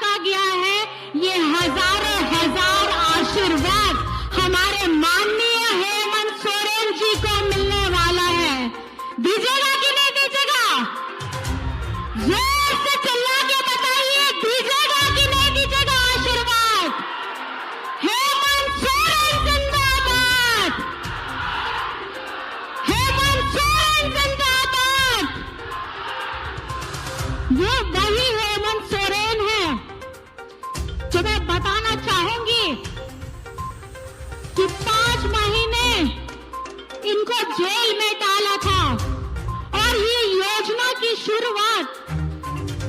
रखा गया है, ये हजारों हजार आशीर्वाद हमारे माननीय हेमंत सोरेन जी को मिलने वाला है। दीजिएगा कि नहीं दीजिएगा? जोर से चिल्ला के बताइए, दीजिएगा कि नहीं दीजिएगा आशीर्वाद? हेमंत सोरेन जिंदाबाद, हेमंत सोरेन जिंदाबाद। ये वही हेमंत सोरेन है जो मैं बताना चाहूंगी कि 5 महीने इनको जेल में डाला था और ये योजना की शुरुआत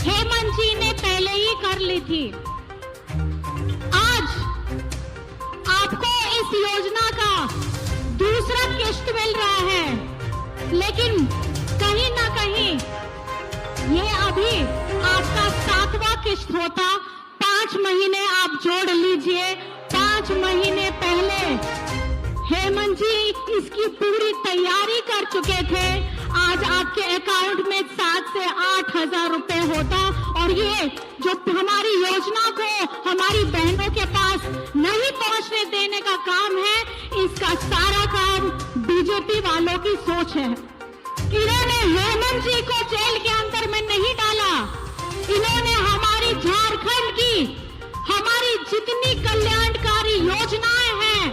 हेमंत जी ने पहले ही कर ली थी। आज आपको इस योजना का दूसरा किश्त मिल रहा है, लेकिन कहीं ना कहीं ये अभी आपका 7वां किश्त होता। 5 महीने आप जोड़ लीजिए। 5 महीने पहले हेमंत जी इसकी पूरी तैयारी कर चुके थे। आज आपके अकाउंट में 7 से 8 हजार रुपए होता और ये जो हमारी योजना को हमारी बहनों के पास नहीं पहुंचने देने का काम है, इसका सारा काम बीजेपी वालों की सोच है। इन्होंने हेमंत जी को जेल के अंदर में नहीं डाला, इन्होंने हमारी झारखंड की हमारी जितनी कल्याणकारी योजनाएं हैं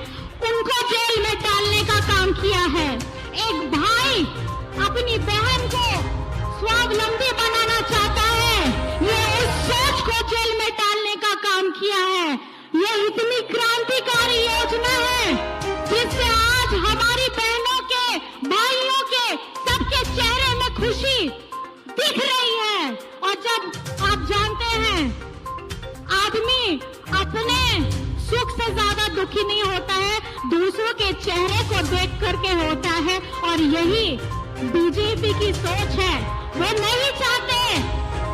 उनको जेल में डालने का काम किया है। एक भाई अपनी बहन को स्वावलंबी बनाना चाहता है, ये उस सोच को जेल में डालने का काम किया है। ये इतनी क्रांतिकारी योजना है जिससे आज हमारी बहनों के, भाइयों के, सबके चेहरे में खुशी दिख रही है। और जब आप जानते हैं आदमी अपने सुख से ज्यादा दुखी नहीं होता है, दूसरों के चेहरे को देख करके होता है। और यही बीजेपी की सोच है। वो नहीं चाहते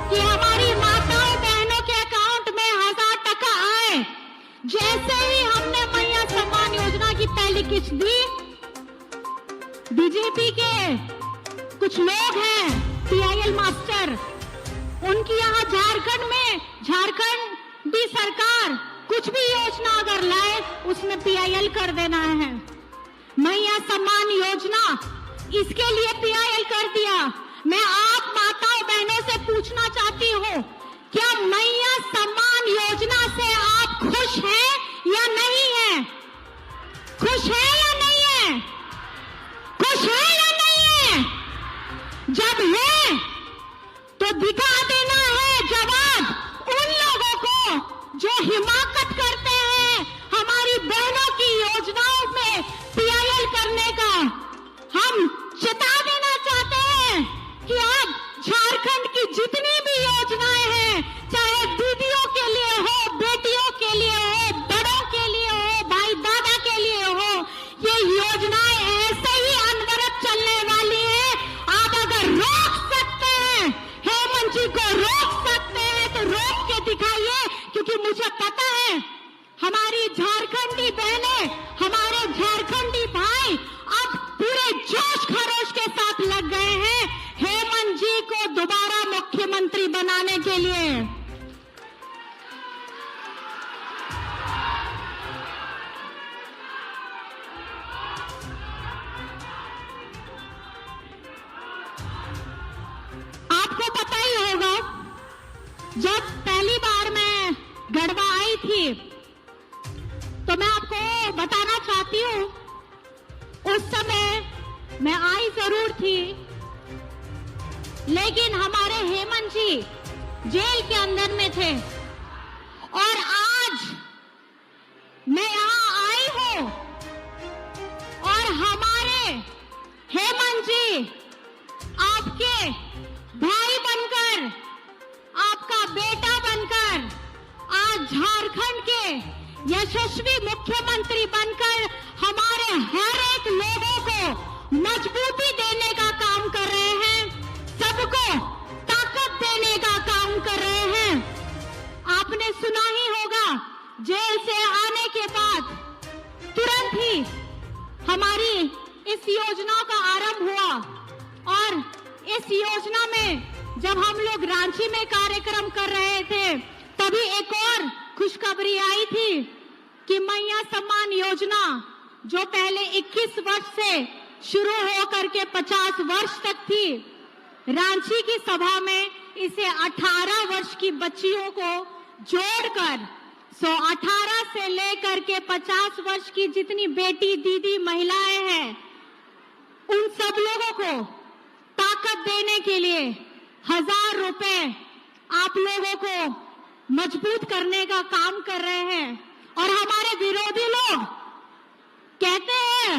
कि हमारी माताओं बहनों के अकाउंट में 1000 टका आए। जैसे ही हमने मैया सम्मान योजना की पहली किश्त दी, बीजेपी के कुछ लोग हैं PIL मास्टर, उनकी यहाँ झारखंड भी सरकार कुछ भी योजना अगर लाए उसमें PIL कर देना है। मैया सम्मान योजना इसके लिए PIL कर दिया। मैं आप माताओं बहनों से पूछना चाहती हूँ, क्या मैया सम्मान योजना से आप खुश हैं या नहीं है? खुश है या नहीं है? खुश है या नहीं है? जब है तो दिखा देना है जवाब उन लोगों को जो हिमाकत करते हैं हमारी बहनों की योजनाओं में PIL करने का। हम चेता देना चाहते हैं कि अब झारखंड की जितनी भी योजनाएं हैं, चाहे दीदियों के लिए हो, बेटियों के लिए हो, बड़ों के लिए हो, भाई दादा के लिए हो, ये योजनाएं ऐसे ही अनवरत चलने वाली है। आप अगर रोक सकते हैं, हेमंत जी को रोक सकते हैं तो रोक के दिखाइए, क्योंकि मुझे पता है हमारी झारखंडी बहनें, हमारे झारखंडी भाई अब पूरे जोश खरोश के साथ लग गए हैं हेमंत जी को दोबारा मुख्यमंत्री बनाने के लिए। आपको पता ही होगा, जब पहली बार मैं गढ़वा आई थी तो मैं आपको बताना चाहती हूँ, उस समय मैं आई जरूर थी, लेकिन हमारे हेमंत जी जेल के अंदर में थे। और आज मैं यहाँ आई हूँ और हमारे हेमंत जी आपके भाई बनकर, आपका बेटा बनकर, आज झारखंड के यशस्वी मुख्यमंत्री बनकर हमारे हर एक लोगों को मजबूती देने का काम कर रहे हैं, सबको ताकत देने का काम कर रहे हैं। आपने सुना ही होगा, जेल से आने के बाद तुरंत ही हमारी इस योजना का आरंभ हुआ। और इस योजना में जब हम लोग रांची में कार्यक्रम कर रहे थे, तभी खुशखबरी आई थी कि मैया सम्मान योजना जो पहले 21 वर्ष से शुरू होकर के 50 वर्ष तक थी, रांची की सभा में इसे 18 वर्ष की बच्चियों को जोड़कर 18 से लेकर के 50 वर्ष की जितनी बेटी दीदी महिलाएं हैं, उन सब लोगों को ताकत देने के लिए 1000 रुपए आप लोगों को मजबूत करने का काम कर रहे हैं। और हमारे विरोधी लोग कहते हैं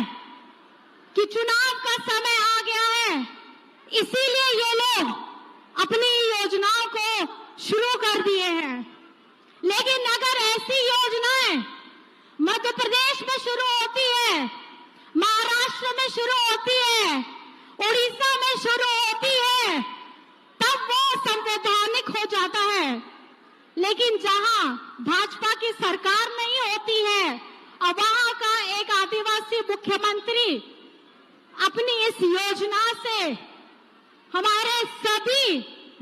कि चुनाव का समय आ गया है, इसीलिए ये लोग अपनी योजनाओं को शुरू कर दिए हैं। लेकिन अगर ऐसी योजनाएं मध्य प्रदेश में शुरू होती है, महाराष्ट्र में शुरू होती है, उड़ीसा में शुरू होती है, तब वो संवैधानिक हो जाता है। लेकिन जहां भाजपा की सरकार नहीं होती है और वहां का एक आदिवासी मुख्यमंत्री अपनी इस योजना से हमारे सभी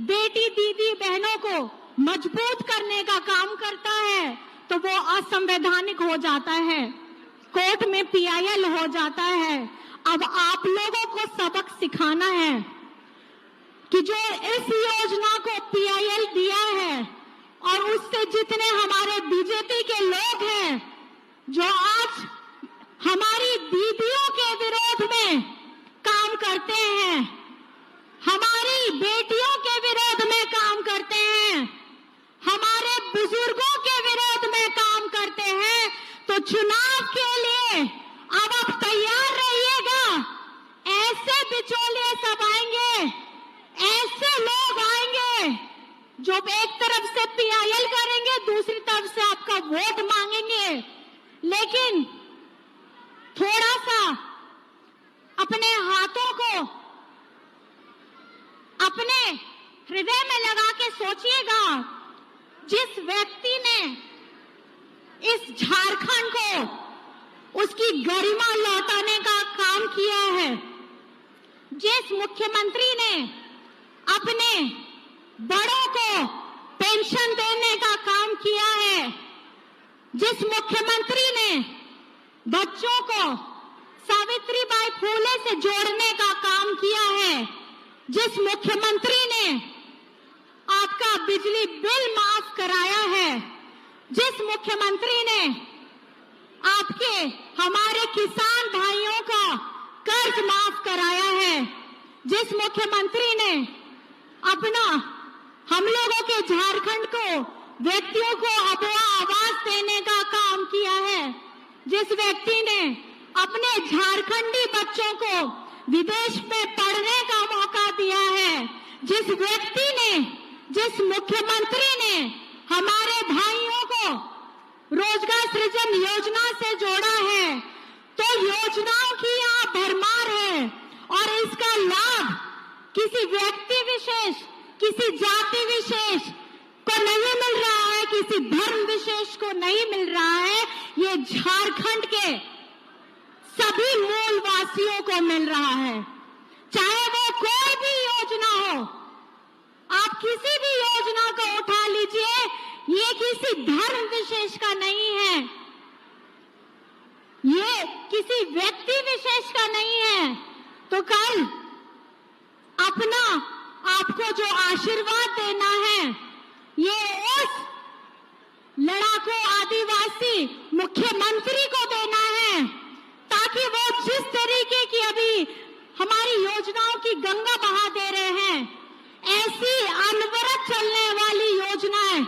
बेटी दीदी बहनों को मजबूत करने का काम करता है, तो वो असंवैधानिक हो जाता है, कोर्ट में PIL हो जाता है। अब आप लोगों को सबक सिखाना है कि जो इस योजना को PIL दिया है और उससे जितने हमारे बीजेपी के लोग हैं जो आज हमारी दीदियों के विरोध में काम करते हैं, हमारी बेटियों के विरोध में काम करते हैं, हमारे बुजुर्गों के विरोध में काम करते हैं, तो चुनाव के लिए अब आप तैयार रहिएगा। ऐसे बिचौलिए सब आएंगे, ऐसे लोग आएंगे जो एक तरफ से PIL करेंगे, दूसरी तरफ से आपका वोट मांगेंगे। लेकिन थोड़ा सा अपने हाथों को अपने हृदय में लगा के सोचिएगा, जिस व्यक्ति ने इस झारखंड को उसकी गरिमा लौटाने का काम किया है, जिस मुख्यमंत्री ने अपने बड़ों को पेंशन देने का काम किया है, जिस मुख्यमंत्री ने बच्चों को सावित्रीबाई फुले से जोड़ने का काम किया है, जिस मुख्यमंत्री ने आपका बिजली बिल माफ कराया है, जिस मुख्यमंत्री ने आपके हमारे किसान भाइयों का कर्ज माफ कराया है, जिस मुख्यमंत्री ने अपना हम लोगों के झारखंड को व्यक्तियों को आवास देने का काम किया है, जिस व्यक्ति ने अपने झारखंडी बच्चों को विदेश में पढ़ने का मौका दिया है, जिस व्यक्ति ने, जिस मुख्यमंत्री ने हमारे भाइयों को रोजगार सृजन योजना से जोड़ा है, तो योजनाओं की यहाँ भरमार है और इसका लाभ किसी व्यक्ति विशेष, किसी जाति विशेष को नहीं मिल रहा है, किसी धर्म विशेष को नहीं मिल रहा है, ये झारखंड के सभी मूल वासियों को मिल रहा है। चाहे वो कोई भी योजना हो, आप किसी भी योजना को उठा लीजिए, ये किसी धर्म विशेष का नहीं है, ये किसी व्यक्ति विशेष का नहीं है। तो कल अपना आपको जो आशीर्वाद देना है, ये उस लड़ाकू आदिवासी मुख्यमंत्री को देना है, ताकि वो जिस तरीके की अभी हमारी योजनाओं की गंगा बहा दे रहे हैं, ऐसी अनवरत चलने वाली योजनाएं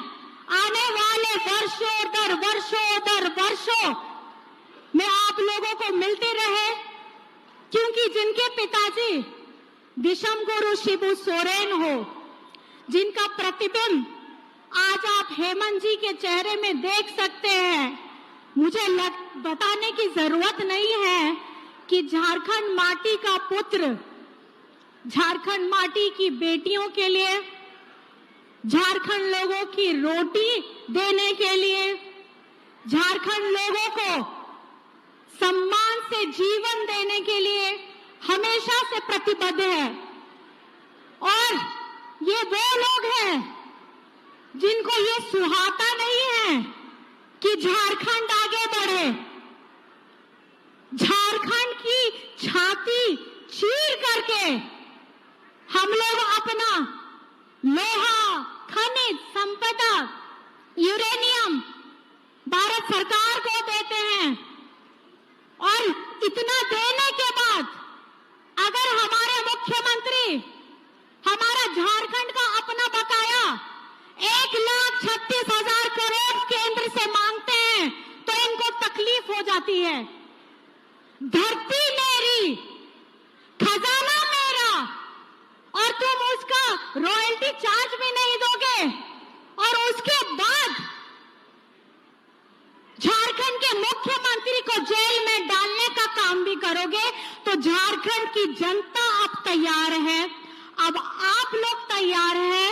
आने वाले वर्षों दर वर्षों में आप लोगों को मिलते रहे, क्योंकि जिनके पिताजी विषम गुरु शिबू सोरेन हो, जिनका प्रतिबिंब आज आप हेमंत जी के चेहरे में देख सकते हैं, मुझे बताने की जरूरत नहीं है कि झारखंड माटी का पुत्र, झारखंड माटी की बेटियों के लिए, झारखंड लोगों की रोटी देने के लिए, झारखंड लोगों को सम्मान से जीवन देने के लिए हमेशा से प्रतिबद्ध है। और ये वो लोग हैं जिनको ये सुहाता नहीं है झारखंड आगे बढ़े, झारखंड की छाती चीर करके हम लोग अपना लोहा, खनिज संपदा, यूरेनियम भारत सरकार को देते हैं। और इतना देने के बाद अगर हमारे मुख्यमंत्री हमारा झारखंड का अपना बकाया 1,36,000 करोड़ केंद्र से मांगते हैं तो इनको तकलीफ हो जाती है। धरती मेरी, खजाना मेरा, और तुम उसका रॉयल्टी चार्ज भी नहीं दोगे और उसके बाद झारखंड के मुख्यमंत्री को जेल में डालने का काम भी करोगे, तो झारखंड की जनता अब तैयार है, अब आप लोग तैयार हैं